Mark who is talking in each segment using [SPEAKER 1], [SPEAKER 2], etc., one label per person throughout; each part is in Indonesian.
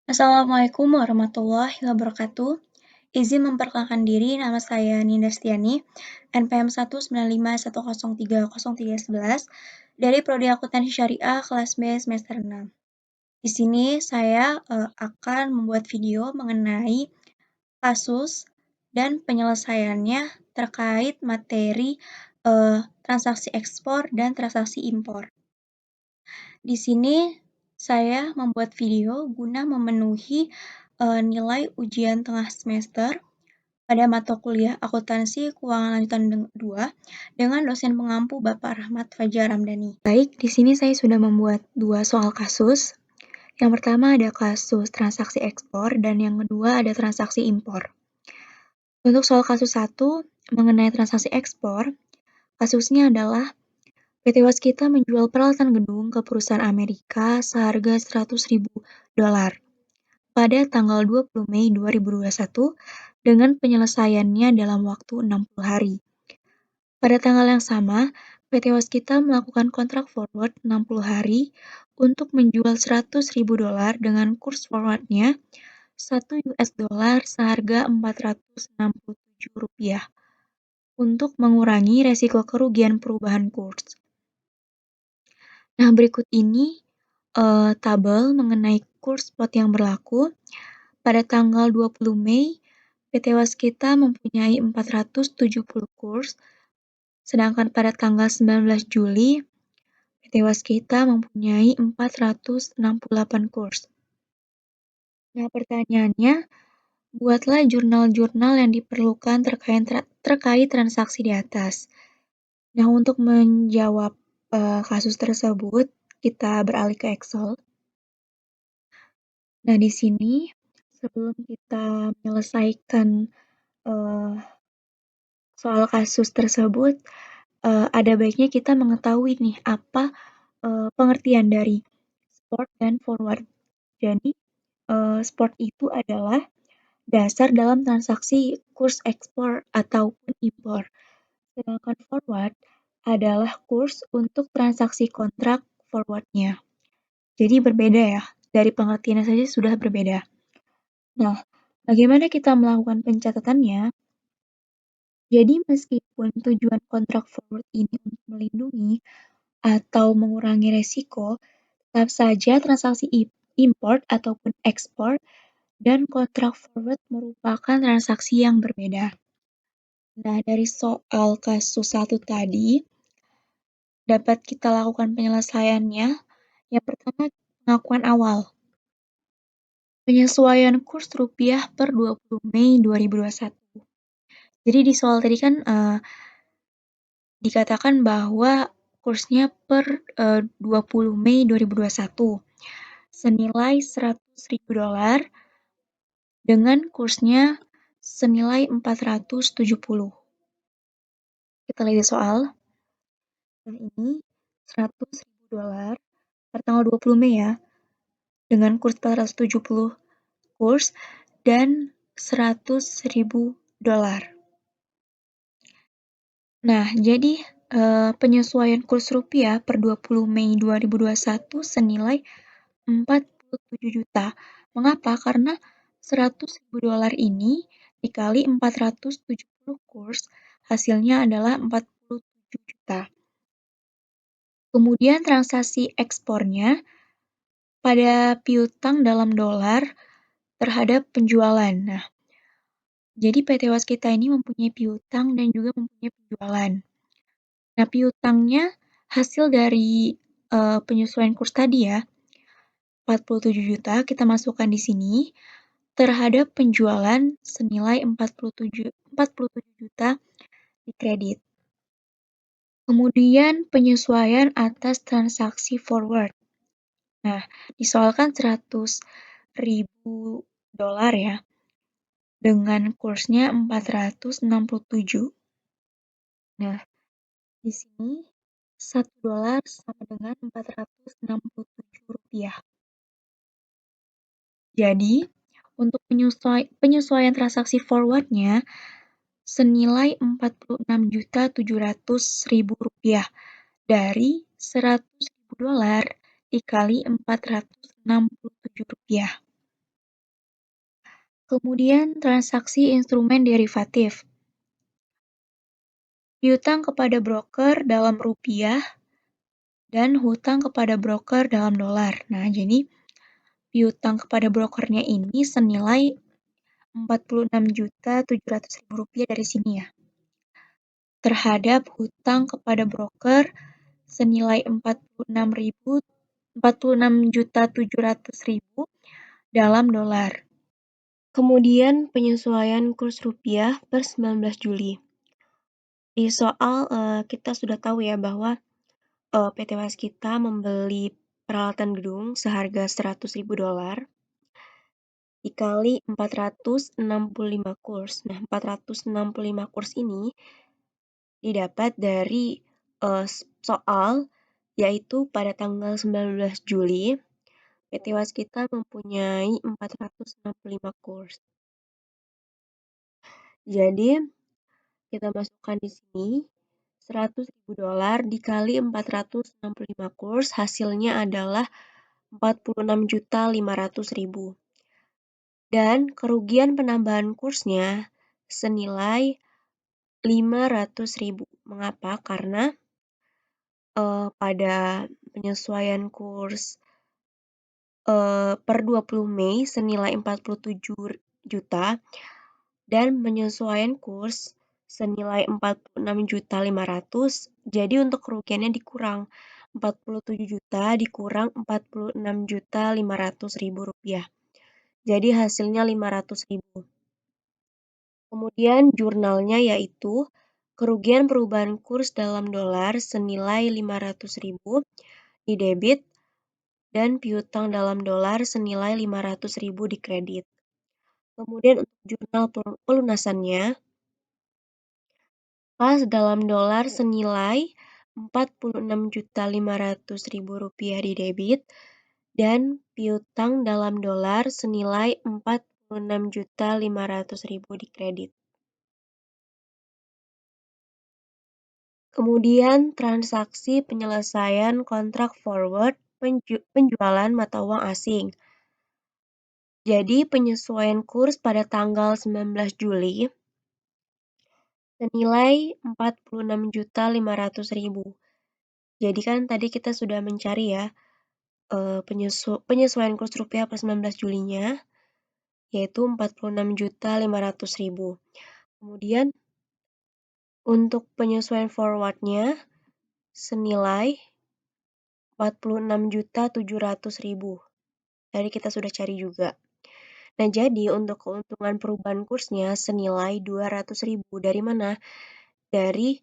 [SPEAKER 1] Assalamualaikum warahmatullahi wabarakatuh. Izin memperkenalkan diri, nama saya Ninda Stiani, NPM 19510303011 dari Prodi Akuntansi Syariah kelas B semester 6. Di sini saya akan membuat video mengenai kasus dan penyelesaiannya terkait materi transaksi ekspor dan transaksi impor. Di sini saya membuat video guna memenuhi nilai ujian tengah semester pada mata kuliah Akuntansi Keuangan Lanjutan 2 dengan dosen pengampu Bapak Rahmat Fajar Ramdhani. Baik, di sini saya sudah membuat 2 soal kasus. Yang pertama ada kasus transaksi ekspor dan yang kedua ada transaksi impor. Untuk soal kasus 1 mengenai transaksi ekspor, kasusnya adalah PT Waskita menjual peralatan gedung ke perusahaan Amerika seharga $100.000 pada tanggal 20 Mei 2021 dengan penyelesaiannya dalam waktu 60 hari. Pada tanggal yang sama, PT Waskita melakukan kontrak forward 60 hari untuk menjual $100.000 dengan kurs forwardnya 1 US dollar seharga Rp467 untuk mengurangi resiko kerugian perubahan kurs. Nah, berikut ini tabel mengenai kurs spot yang berlaku. Pada tanggal 20 Mei, PT Waskita mempunyai 470 kurs, sedangkan pada tanggal 19 Juli, PT Waskita mempunyai 468 kurs. Nah, pertanyaannya, buatlah jurnal-jurnal yang diperlukan terkait transaksi di atas. Nah, untuk menjawab kasus tersebut, kita beralih ke Excel. Nah, di sini sebelum kita menyelesaikan soal kasus tersebut, ada baiknya kita mengetahui nih apa pengertian dari spot dan forward. Jadi, spot itu adalah dasar dalam transaksi kurs ekspor ataupun impor. Sedangkan forward adalah kurs untuk transaksi kontrak forwardnya. Jadi berbeda ya, dari pengertiannya saja sudah berbeda. Nah, bagaimana kita melakukan pencatatannya? Jadi meskipun tujuan kontrak forward ini untuk melindungi atau mengurangi resiko, tetap saja transaksi import ataupun ekspor dan kontrak forward merupakan transaksi yang berbeda. Nah, dari soal kasus 1 tadi, dapat kita lakukan penyelesaiannya. Yang pertama, pengakuan awal. Penyesuaian kurs rupiah per 20 Mei 2021. Jadi di soal tadi kan dikatakan bahwa kursnya per 20 Mei 2021 senilai $100.000 dengan kursnya senilai 470. Kita lihat di soal. Nah, ini $100.000 per tanggal 20 Mei ya, dengan kurs 470 kurs dan $100.000. Nah, jadi penyesuaian kurs rupiah per 20 Mei 2021 senilai 47 juta. Mengapa? Karena $100.000 ini dikali 470 kurs, hasilnya adalah 47 juta. Kemudian transaksi ekspornya pada piutang dalam dolar terhadap penjualan. Nah, jadi PT Waskita ini mempunyai piutang dan juga mempunyai penjualan. Nah, piutangnya hasil dari penyesuaian kurs tadi ya, 47 juta kita masukkan di sini terhadap penjualan senilai 47 juta di kredit. Kemudian penyesuaian atas transaksi forward. Nah, disoalkan $100.000 ya, dengan kursnya 467. Nah, di sini $1 sama dengan Rp467. Jadi, untuk penyesuaian transaksi forwardnya senilai Rp46.700.000 dari $100.000 dikali Rp467. Kemudian transaksi instrumen derivatif. Piutang kepada broker dalam rupiah dan hutang kepada broker dalam dolar. Nah, jadi piutang kepada brokernya ini senilai Rp46.700.000 dari sini ya. Terhadap hutang kepada broker senilai Rp46.700.000 dalam dolar. Kemudian penyesuaian kurs rupiah per 19 Juli. Di soal kita sudah tahu ya bahwa PT Waskita membeli peralatan gedung seharga $100.000 dikali 465 kurs. Nah, 465 kurs ini didapat dari soal, yaitu pada tanggal 19 Juli, PT Waskita mempunyai 465 kurs. Jadi, kita masukkan di sini, $100.000 dikali 465 kurs, hasilnya adalah 46.500.000. Dan kerugian penambahan kursnya senilai 500.000. Mengapa? Karena pada penyesuaian kurs per 20 Mei senilai 47 juta dan penyesuaian kurs senilai 46.500. Jadi untuk kerugiannya dikurang 47 juta dikurang 46.500.000 rupiah. Jadi hasilnya 500.000. Kemudian jurnalnya yaitu kerugian perubahan kurs dalam dolar senilai 500.000 di debit dan piutang dalam dolar senilai 500.000 di kredit. Kemudian untuk jurnal pelunasannya, kas dalam dolar senilai Rp46.500.000 di debit dan piutang dalam dolar senilai Rp46.500.000 di kredit. Kemudian transaksi penyelesaian kontrak forward penjualan mata uang asing. Jadi penyesuaian kurs pada tanggal 19 Juli senilai Rp46.500.000. Jadi kan tadi kita sudah mencari ya penyesuaian kurs rupiah per 19 Julinya yaitu Rp46.500.000. Kemudian untuk penyesuaian forwardnya senilai Rp46.700.000. Tadi kita sudah cari juga. Nah, jadi untuk keuntungan perubahan kursnya senilai Rp200.000. Dari mana? Dari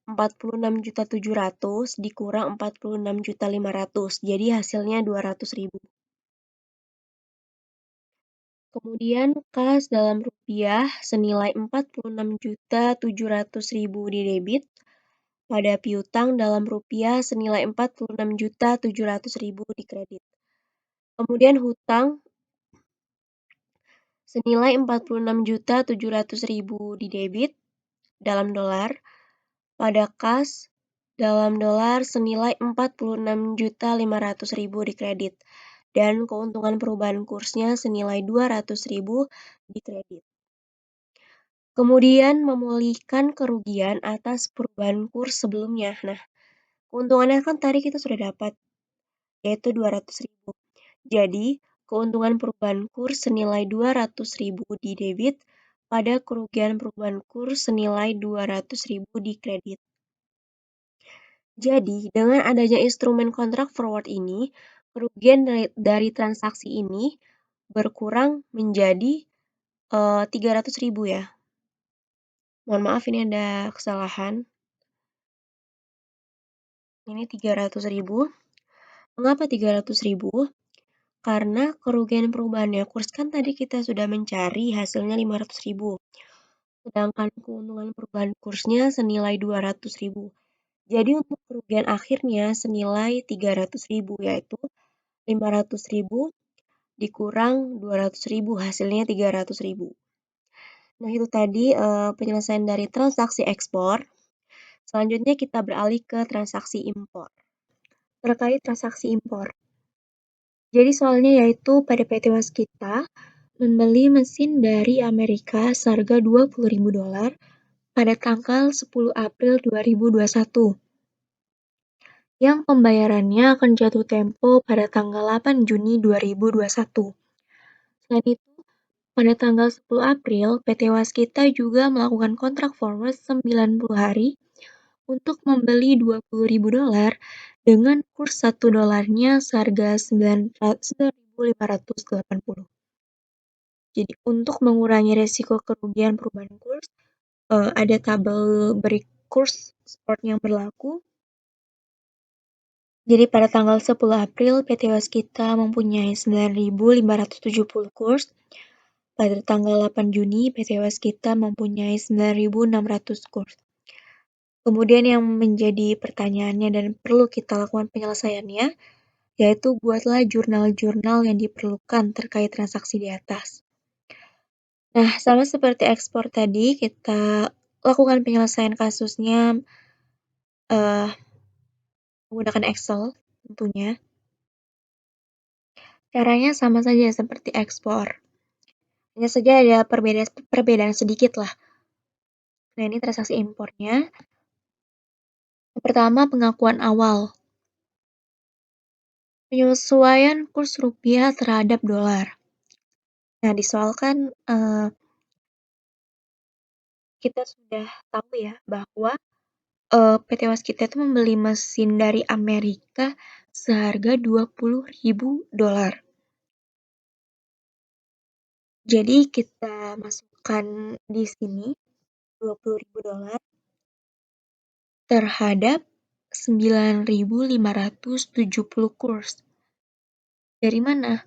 [SPEAKER 1] 46.700.000 dikurang 46.500.000. Jadi hasilnya 200.000. Kemudian kas dalam rupiah senilai 46.700.000 di debit pada piutang dalam rupiah senilai 46.700.000 di kredit. Kemudian hutang senilai 46.700.000 di debit dalam dolar pada kas dalam dolar senilai 46.500.000 di kredit dan keuntungan perubahan kursnya senilai 200.000 di kredit. Kemudian memulihkan kerugian atas perubahan kurs sebelumnya. Nah, keuntungannya kan tadi kita sudah dapat yaitu 200.000. Jadi, keuntungan perubahan kurs senilai 200.000 di debit pada kerugian perubahan kurs senilai 200.000 di kredit. Jadi, dengan adanya instrumen kontrak forward ini, kerugian dari transaksi ini berkurang menjadi 300.000 ya. Mohon maaf ini ada kesalahan. Ini 300.000. Mengapa 300.000? Karena kerugian perubahannya kurs kan tadi kita sudah mencari hasilnya 500.000. Sedangkan keuntungan perubahan kursnya senilai 200.000. Jadi untuk kerugian akhirnya senilai 300.000 yaitu 500.000 dikurang 200.000 hasilnya 300.000. Nah itu tadi penyelesaian dari transaksi ekspor. Selanjutnya kita beralih ke transaksi impor. Terkait transaksi impor. Jadi soalnya yaitu pada PT Waskita membeli mesin dari Amerika seharga $20.000 pada tanggal 10 April 2021, yang pembayarannya akan jatuh tempo pada tanggal 8 Juni 2021. Selain itu, pada tanggal 10 April, PT Waskita juga melakukan kontrak forward 90 hari untuk membeli $20.000 dengan kurs $1 seharga 9.580. Jadi untuk mengurangi resiko kerugian perubahan kurs, ada tabel break kurs spot yang berlaku. Jadi pada tanggal 10 April, PT Waskita mempunyai 9.570 kurs. Pada tanggal 8 Juni, PT Waskita mempunyai 9.600 kurs. Kemudian yang menjadi pertanyaannya dan perlu kita lakukan penyelesaiannya, yaitu buatlah jurnal-jurnal yang diperlukan terkait transaksi di atas. Nah, sama seperti ekspor tadi, kita lakukan penyelesaian kasusnya menggunakan Excel tentunya. Caranya sama saja seperti ekspor. Hanya saja ada perbedaan sedikit lah. Nah, ini transaksi impornya. Yang pertama, pengakuan awal. Penyesuaian kurs rupiah terhadap dolar. Nah, di soal kan kita sudah tahu ya bahwa PT Waskita itu membeli mesin dari Amerika seharga $20.000. Jadi kita masukkan di sini $20.000 terhadap 9.570 kurs. Dari mana?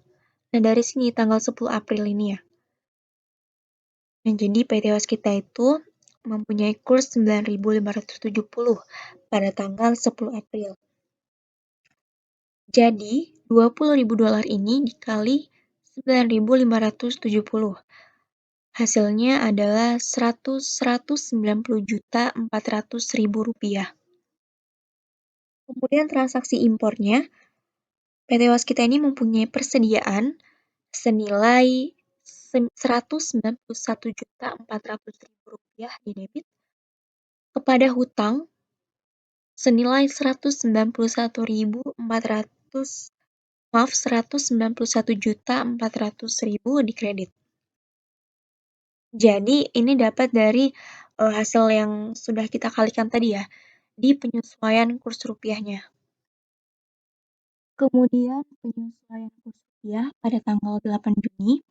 [SPEAKER 1] Nah, dari sini tanggal 10 April ini ya. Nah, jadi PT Waskita itu mempunyai kurs 9.570 pada tanggal 10 April. Jadi, $20.000 ini dikali 9.570. Hasilnya adalah 190.400.000 rupiah. Kemudian transaksi impornya, PT Waskita ini mempunyai persediaan senilai 191.400.000 rupiah di debit kepada hutang senilai 191.400.000 di kredit. Jadi ini dapat dari hasil yang sudah kita kalikan tadi ya, di penyesuaian kurs rupiahnya. Kemudian penyesuaian kurs rupiah pada tanggal 8 Juni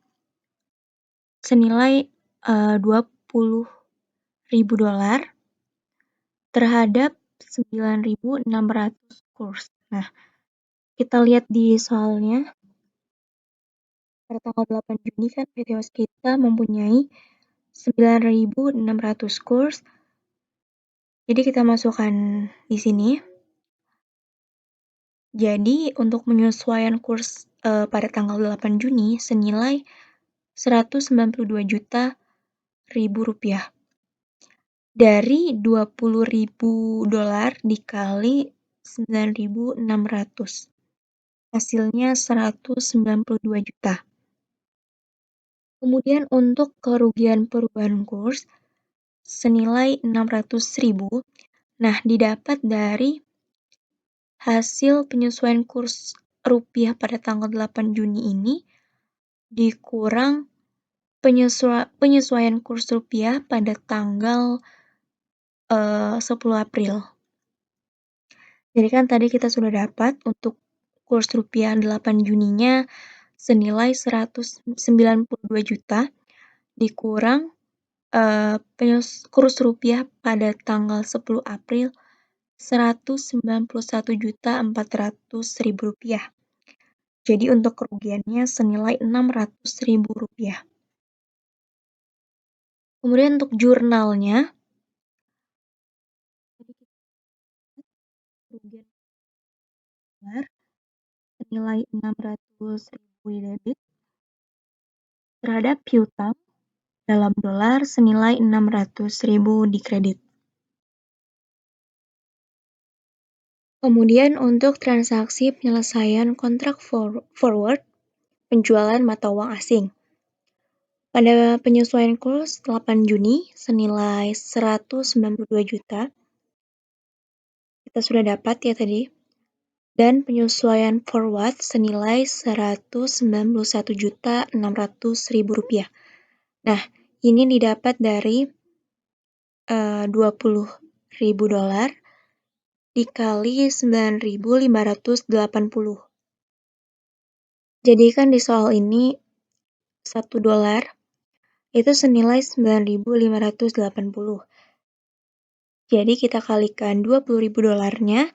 [SPEAKER 1] senilai $20.000 terhadap 9.600 kurs. Nah, kita lihat di soalnya. Pada tanggal 8 Juni kan PT Waskita mempunyai 9.600 kurs. Jadi kita masukkan di sini. Jadi untuk penyesuaian kurs pada tanggal 8 Juni senilai 192 juta rupiah. Dari $20.000 dikali 9.600. Hasilnya 192 juta. Kemudian untuk kerugian perubahan kurs senilai 600.000. Nah, didapat dari hasil penyesuaian kurs rupiah pada tanggal 8 Juni ini dikurang penyesuaian kurs rupiah pada tanggal 10 April. Jadi kan tadi kita sudah dapat untuk kurs rupiah 8 Juninya senilai 192 juta dikurang kurs rupiah pada tanggal 10 April 191.400.000 rupiah. Jadi untuk kerugiannya senilai 600.000 rupiah. Kemudian untuk jurnalnya, kerugian senilai 600.000 di debit terhadap piutang dalam dolar senilai 600.000 di kredit. Kemudian untuk transaksi penyelesaian kontrak forward penjualan mata uang asing. Pada penyesuaian kurs 8 Juni senilai 192 juta, kita sudah dapat ya tadi, dan penyesuaian forward senilai 191 juta 600 ribu rupiah. Nah, ini didapat dari 20.000 dolar dikali 9.580. Jadi kan di soal ini 1 dolar itu senilai 9.580. Jadi kita kalikan 20.000 dolarnya.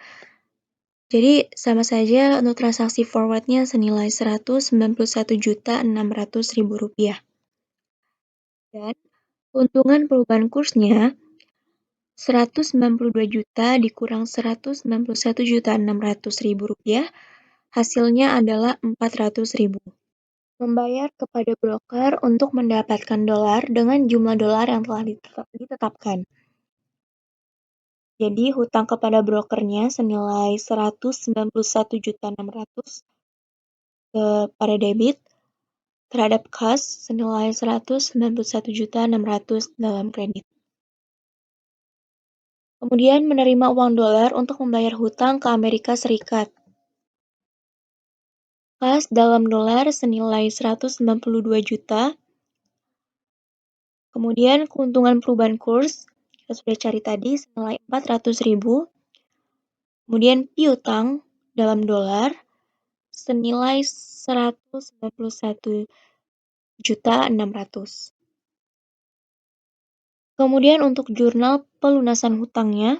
[SPEAKER 1] Jadi sama saja untuk transaksi forwardnya senilai 191.600.000 rupiah. Dan keuntungan perubahan kursnya 192 juta dikurang 191.600.000 rupiah, hasilnya adalah 400.000. Membayar kepada broker untuk mendapatkan dolar dengan jumlah dolar yang telah ditetapkan. Jadi hutang kepada brokernya senilai 191.600.000 pada debit, terhadap kas senilai 191.600.000 dalam kredit. Kemudian menerima uang dolar untuk membayar hutang ke Amerika Serikat. Kas dalam dolar senilai 192 juta. Kemudian keuntungan perubahan kurs, kita sudah cari tadi senilai 400.000. Kemudian piutang dalam dolar senilai 191.600.000. Kemudian untuk jurnal pelunasan hutangnya,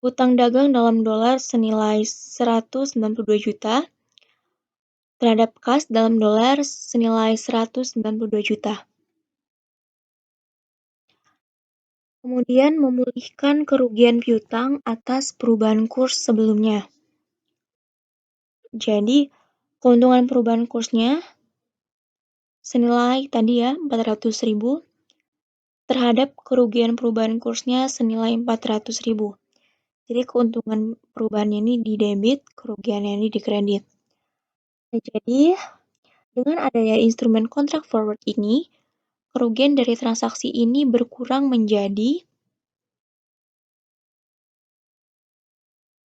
[SPEAKER 1] hutang dagang dalam dolar senilai 192 juta, terhadap kas dalam dolar senilai 192 juta. Kemudian memulihkan kerugian piutang atas perubahan kurs sebelumnya. Jadi, keuntungan perubahan kursnya senilai tadi ya 400.000 terhadap kerugian perubahan kursnya senilai 400.000. Jadi keuntungan perubahannya ini di debit, kerugiannya ini di kredit. Nah, jadi dengan adanya instrumen kontrak forward ini, kerugian dari transaksi ini berkurang menjadi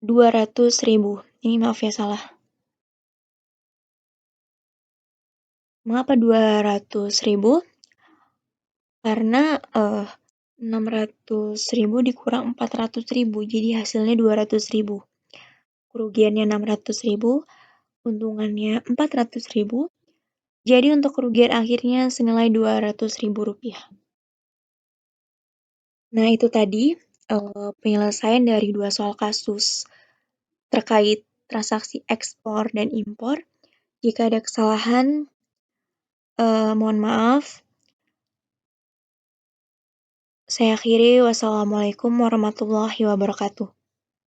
[SPEAKER 1] 200.000. Ini maaf ya salah. Mengapa 200.000? Karena 600.000 dikurang 400.000, jadi hasilnya 200.000. Kerugiannya 600.000, untungannya 400.000. Jadi untuk kerugian akhirnya senilai 200.000 rupiah. Nah, itu tadi penyelesaian dari 2 soal kasus terkait transaksi ekspor dan impor. Jika ada kesalahan, mohon maaf. Saya akhiri, wassalamualaikum warahmatullahi wabarakatuh.